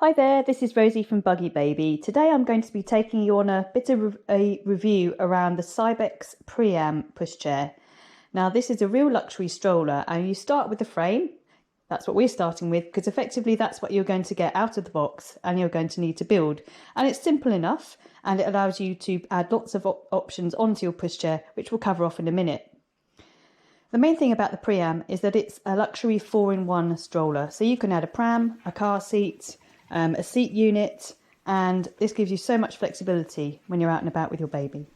Hi there, this is Rosie from BuggyBaby. Today I'm going to be taking you on a bit of a review around the CYBEX PRIAM Pushchair. Now this is a real luxury stroller and you start with the frame. That's what we're starting with because effectively that's what you're going to get out of the box and you're going to need to build. And it's simple enough and it allows you to add lots of options onto your pushchair, which we'll cover off in a minute. The main thing about the PRIAM is that it's a luxury 4-in-1 stroller. So you can add a pram, a car seat, a seat unit, and this gives you so much flexibility when you're out and about with your baby.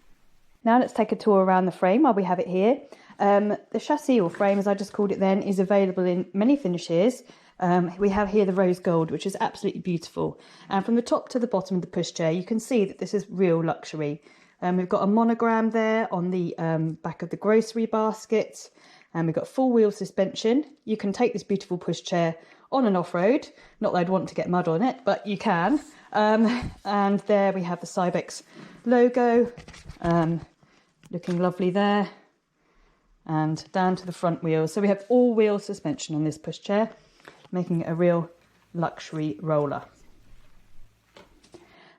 Now let's take a tour around the frame while we have it here. The chassis or frame, as I just called it then, is available in many finishes. We have here the rose gold, which is absolutely beautiful. And from the top to the bottom of the pushchair, you can see that this is real luxury. We've got a monogram there on the back of the grocery basket, and we've got full wheel suspension. You can take this beautiful pushchair on and off-road. Not that I'd want to get mud on it, but you can. And there we have the CYBEX logo, looking lovely there. And down to the front wheels. So we have all-wheel suspension on this pushchair, making it a real luxury roller.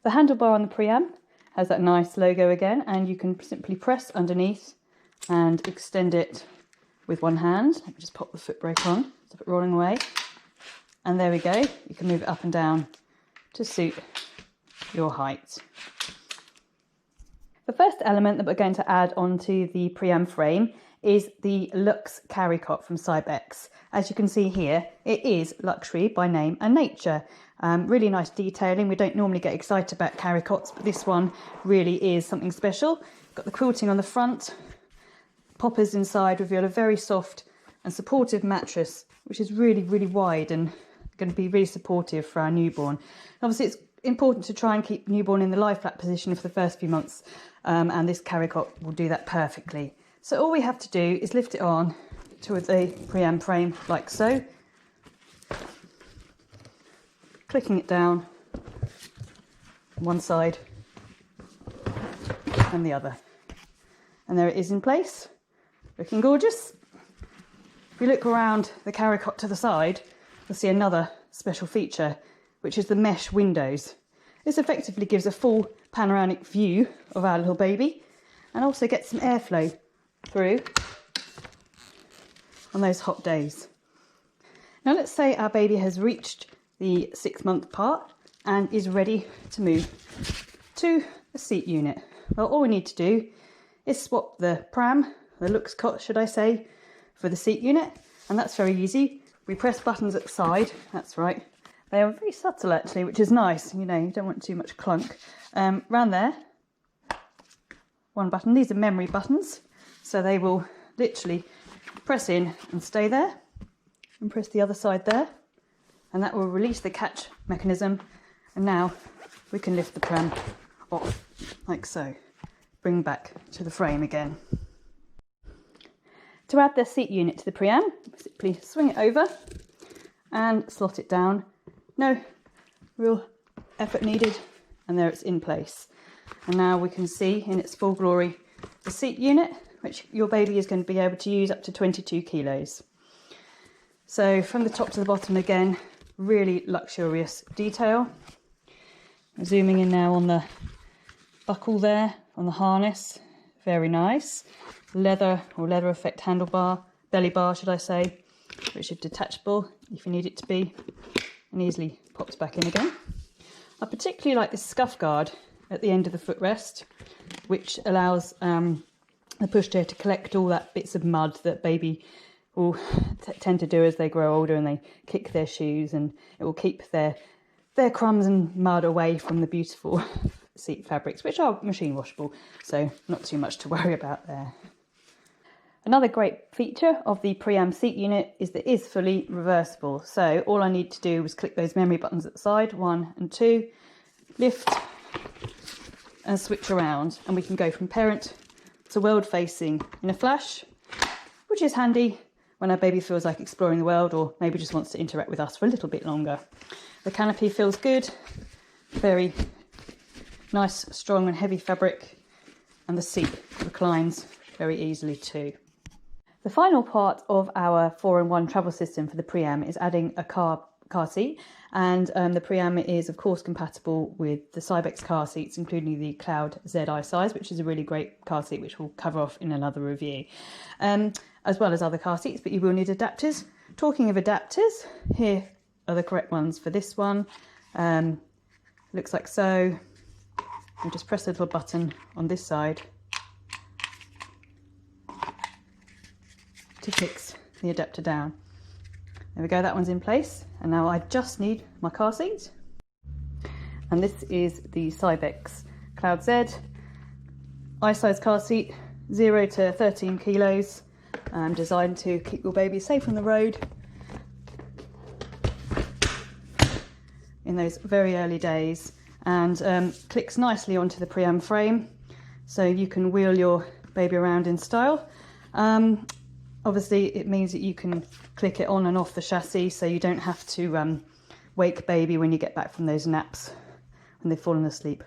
The handlebar on the PRIAM has that nice logo again, and you can simply press underneath and extend it with one hand. Let me just pop the foot brake on, stop it rolling away. And there we go, you can move it up and down to suit your height. The first element that we're going to add onto the PRIAM frame is the Luxe Carrycot from CYBEX. As you can see here, it is luxury by name and nature. Really nice detailing. We don't normally get excited about Carrycots, but this one really is something special. Got the quilting on the front, poppers inside reveal a very soft and supportive mattress, which is really, really wide and going to be really supportive for our newborn. Obviously it's important to try and keep newborn in the lie flat position for the first few months, and this Carrycot will do that perfectly. So all we have to do is lift it on to the PRIAM frame like so, clicking it down one side and the other, and there it is in place, looking gorgeous. If we look around the Carrycot to the side, you'll see another special feature, which is the mesh windows. This effectively gives a full panoramic view of our little baby and also gets some airflow through on those hot days. Now let's say our baby has reached the 6-month part and is ready to move to a seat unit. Well, all we need to do is swap the pram, the Luxe cot should I say, for the seat unit, and that's very easy. We press buttons at the side, that's right. They are very subtle actually, which is nice, you know, you don't want too much clunk. Round there, one button, these are memory buttons, so they will literally press in and stay there, and press the other side there, and that will release the catch mechanism, and now we can lift the pram off, like so. Bring back to the frame again. To add the seat unit to the PRIAM, simply swing it over and slot it down. No real effort needed, and there it's in place. And now we can see in its full glory the seat unit, which your baby is going to be able to use up to 22 kilos. So from the top to the bottom again, really luxurious detail. I'm zooming in now on the buckle there, on the harness, very nice. Leather or leather effect handlebar, belly bar should I say, which is detachable if you need it to be, and easily pops back in again. I particularly like this scuff guard at the end of the footrest, which allows the pushchair to collect all that bits of mud that baby will tend to do as they grow older and they kick their shoes, and it will keep their crumbs and mud away from the beautiful seat fabrics, which are machine washable, so not too much to worry about there. Another great feature of the PRIAM seat unit is that it is fully reversible. So all I need to do was click those memory buttons at the side, 1 and 2, lift and switch around, and we can go from parent to world facing in a flash, which is handy when our baby feels like exploring the world or maybe just wants to interact with us for a little bit longer. The canopy feels good, very nice, strong and heavy fabric, and the seat reclines very easily too. The final part of our 4-in-1 travel system for the PRIAM is adding a car seat, And the Priam is of course compatible with the CYBEX car seats, including the Cloud Z size, which is a really great car seat, which we'll cover off in another review, as well as other car seats, but you will need adapters. Talking of adapters, here are the correct ones for this one. Looks like so. You just press the little button on this side to fix the adapter down. There we go, that one's in place. And now I just need my car seat. And this is the CYBEX Cloud Z I-size car seat, 0 to 13 kilos, designed to keep your baby safe on the road in those very early days, and clicks nicely onto the Priam frame, so you can wheel your baby around in style. Obviously it means that you can click it on and off the chassis, so you don't have to wake baby when you get back from those naps when they've fallen asleep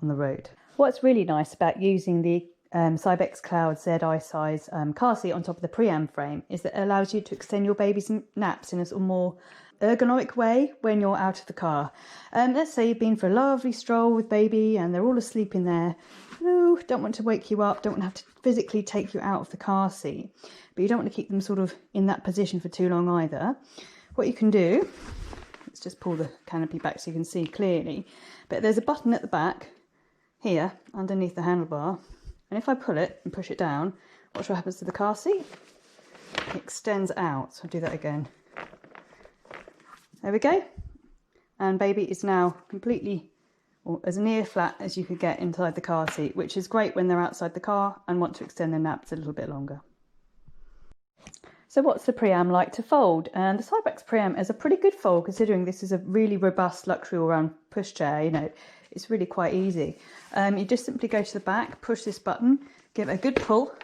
on the road. What's really nice about using the CYBEX Cloud Z I-size car seat on top of the Priam frame is that it allows you to extend your baby's naps in a sort of more ergonomic way when you're out of the car. Let's say you've been for a lovely stroll with baby and they're all asleep in there. Ooh, don't want to wake you up, don't want to have to physically take you out of the car seat, but you don't want to keep them sort of in that position for too long either. What you can do, let's just pull the canopy back so you can see clearly, but there's a button at the back here underneath the handlebar, and if I pull it and push it down, watch what happens to the car seat. It extends out. So I'll do that again. There we go, and baby is now completely, or as near flat as you could get inside the car seat, which is great when they're outside the car and want to extend their naps a little bit longer. So what's the Priam like to fold? And the CYBEX Priam is a pretty good fold, considering this is a really robust luxury all-round pushchair. You know, it's really quite easy. You just simply go to the back, push this button, give it a good pull,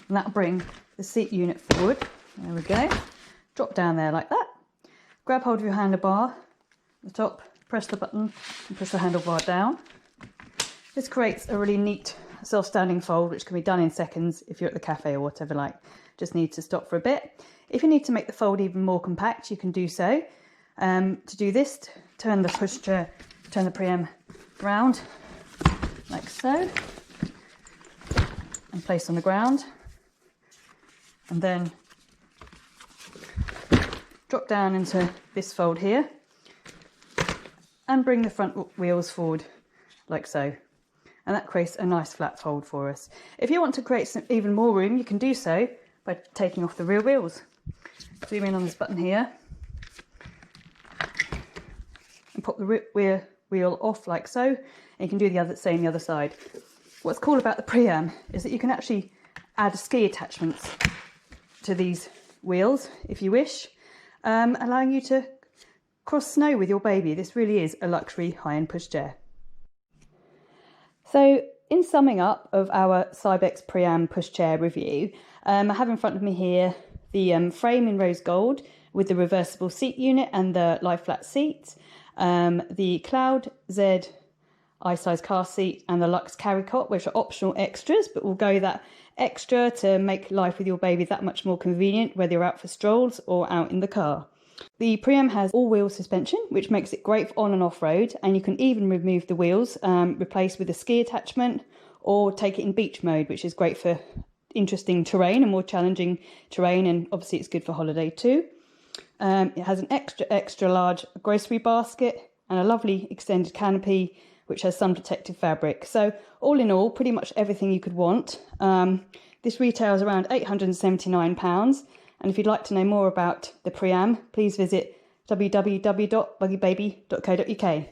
and that'll bring the seat unit forward. There we go. Drop down there like that. Grab hold of your handlebar at the top, press the button and push the handlebar down. This creates a really neat self-standing fold, which can be done in seconds if you're at the cafe or whatever, like. Just need to stop for a bit. If you need to make the fold even more compact, you can do so. To do this, turn the Priam round like so and place on the ground, and then drop down into this fold here and bring the front wheels forward like so, and that creates a nice flat fold for us. If you want to create some even more room, you can do so by taking off the rear wheels. Zoom in on this button here and pop the rear wheel off like so, and you can do the same the other side. What's cool about the Priam is that you can actually add ski attachments to these wheels if you wish, allowing you to cross snow with your baby. This really is a luxury high-end pushchair. So in summing up of our CYBEX Priam Pushchair review, I have in front of me here the frame in rose gold with the reversible seat unit and the lie flat seat, the Cloud Z I-size car seat and the Luxe Carrycot, which are optional extras, but will go that extra to make life with your baby that much more convenient, whether you're out for strolls or out in the car. The Priam has all-wheel suspension, which makes it great for on and off-road, and you can even remove the wheels, replace with a ski attachment, or take it in beach mode, which is great for interesting terrain and more challenging terrain, and obviously it's good for holiday too. It has an extra large grocery basket and a lovely extended canopy, which has sun protective fabric. So all in all, pretty much everything you could want. This retails around £879. And if you'd like to know more about the Priam, please visit www.buggybaby.co.uk.